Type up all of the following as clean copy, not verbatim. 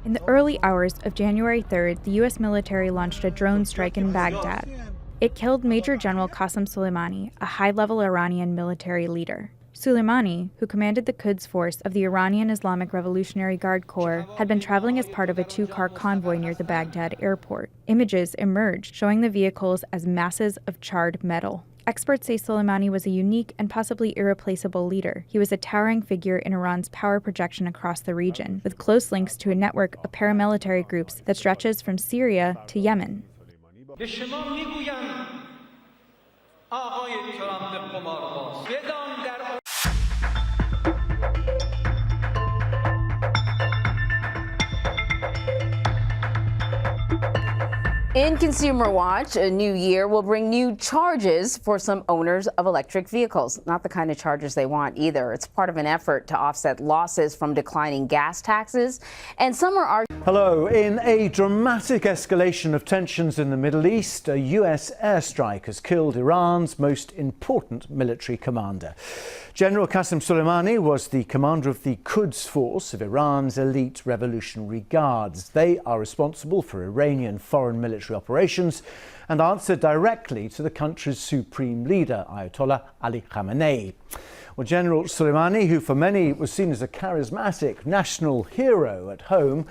In the early hours of January 3rd, the U.S. military launched a drone strike in Baghdad. It killed Major General Qasem Soleimani, a high-level Iranian military leader. Soleimani, who commanded the Quds Force of the Iranian Islamic Revolutionary Guard Corps, had been traveling as part of a two-car convoy near the Baghdad airport. Images emerged showing the vehicles as masses of charred metal. Experts say Soleimani was a unique and possibly irreplaceable leader. He was a towering figure in Iran's power projection across the region, with close links to a network of paramilitary groups that stretches from Syria to Yemen. In Consumer Watch, a new year will bring new charges for some owners of electric vehicles. Not the kind of charges they want either. It's part of an effort to offset losses from declining gas taxes. And some are arguing. Hello. In a dramatic escalation of tensions in the Middle East, a U.S. airstrike has killed Iran's most important military commander. General Qasem Soleimani was the commander of the Quds Force of Iran's elite Revolutionary Guards. They are responsible for Iranian foreign military operations and answer directly to the country's supreme leader, Ayatollah Ali Khamenei. Well, General Soleimani, who for many was seen as a charismatic national hero at home,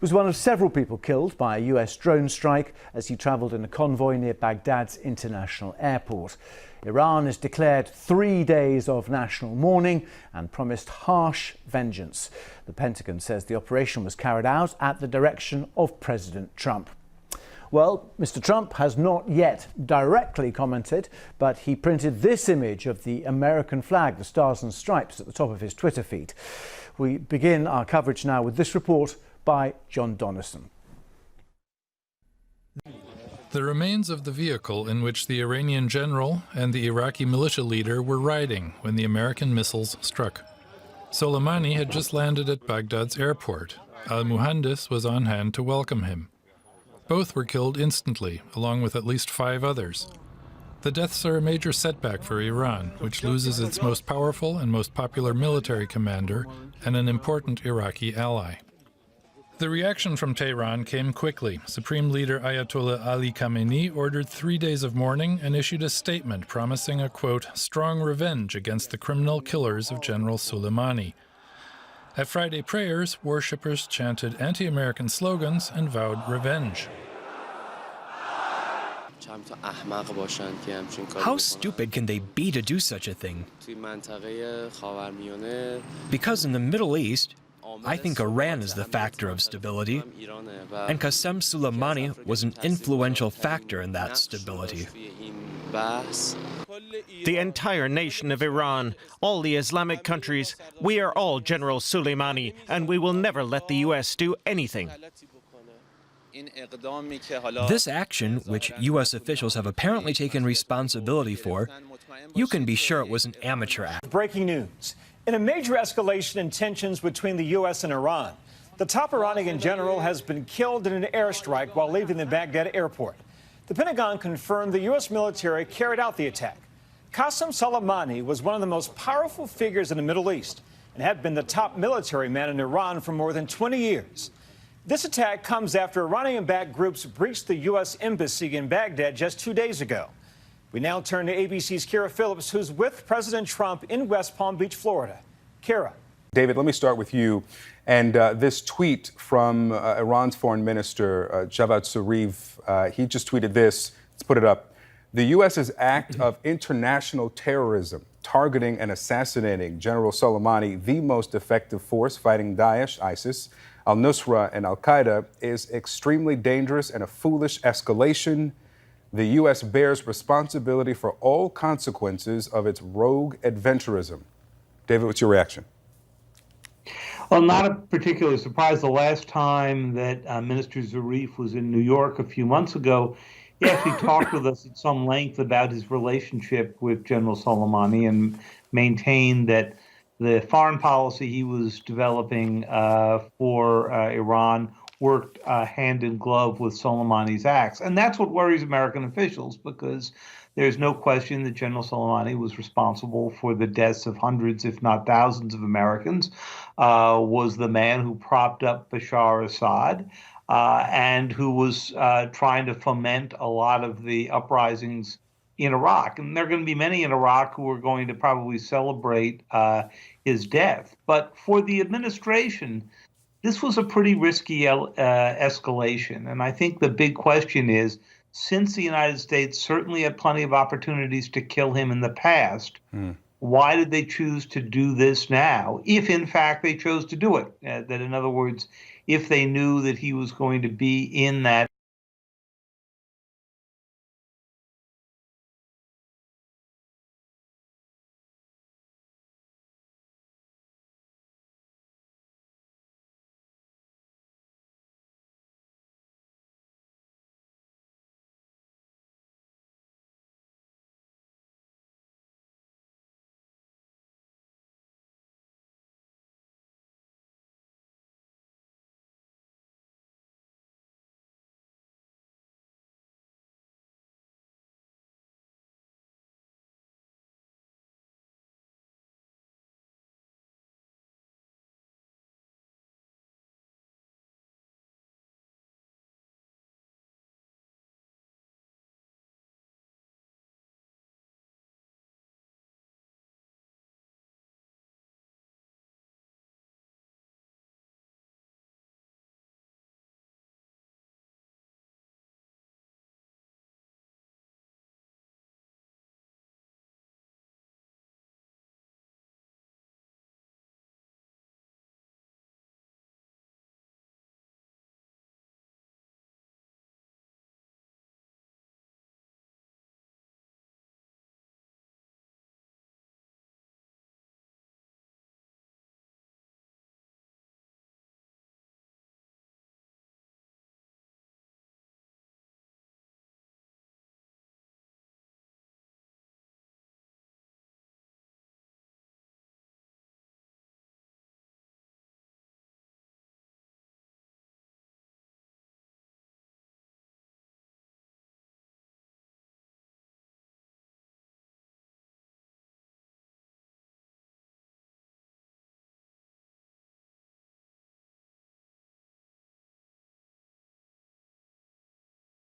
was one of several people killed by a US drone strike as he travelled in a convoy near Baghdad's international airport. Iran has declared 3 days of national mourning and promised harsh vengeance. The Pentagon says the operation was carried out at the direction of President Trump. Well, Mr. Trump has not yet directly commented, but he printed this image of the American flag, the Stars and Stripes, at the top of his Twitter feed. We begin our coverage now with this report by John Donnison. The remains of the vehicle in which the Iranian general and the Iraqi militia leader were riding when the American missiles struck. Soleimani had just landed at Baghdad's airport. Al-Muhandis was on hand to welcome him. Both were killed instantly, along with at least 5 others. The deaths are a major setback for Iran, which loses its most powerful and most popular military commander and an important Iraqi ally. The reaction from Tehran came quickly. Supreme Leader Ayatollah Ali Khamenei ordered 3 days of mourning and issued a statement promising a, quote, strong revenge against the criminal killers of General Soleimani. At Friday prayers, worshippers chanted anti-American slogans and vowed revenge. How stupid can they be to do such a thing? Because in the Middle East, I think Iran is the factor of stability, and Qasem Soleimani was an influential factor in that stability. The entire nation of Iran, all the Islamic countries, we are all General Soleimani, and we will never let the U.S. do anything. This action, which U.S. officials have apparently taken responsibility for, you can be sure it was an amateur act. Breaking news. In a major escalation in tensions between the U.S. and Iran, the top Iranian general has been killed in an airstrike while leaving the Baghdad airport. The Pentagon confirmed the U.S. military carried out the attack. Qasem Soleimani was one of the most powerful figures in the Middle East and had been the top military man in Iran for more than 20 years. This attack comes after Iranian-backed groups breached the U.S. embassy in Baghdad just 2 days ago. We now turn to ABC's Kara Phillips, who's with President Trump in West Palm Beach, Florida. Kara. David, let me start with you. And this tweet from Iran's foreign minister, Javad Zarif, he just tweeted this. Let's put it up. The U.S.'s act of international terrorism, targeting and assassinating General Soleimani, the most effective force fighting Daesh, ISIS, al-Nusra, and al-Qaeda, is extremely dangerous and a foolish escalation. The U.S. bears responsibility for all consequences of its rogue adventurism. David, what's your reaction? Well, not a particular surprise. The last time that Minister Zarif was in New York a few months ago, he actually talked with us at some length about his relationship with General Soleimani and maintained that the foreign policy he was developing for Iran worked hand in glove with Soleimani's acts. And that's what worries American officials, because There's no question that General Soleimani was responsible for the deaths of hundreds, if not thousands, of Americans, was the man who propped up Bashar Assad, and who was trying to foment a lot of the uprisings in Iraq. And there are going to be many in Iraq who are going to probably celebrate his death. But for the administration, this was a pretty risky escalation. And I think the big question is, since the United States certainly had plenty of opportunities to kill him in the past, why did they choose to do this now, if in fact they chose to do it? That, in other words, if they knew that he was going to be in that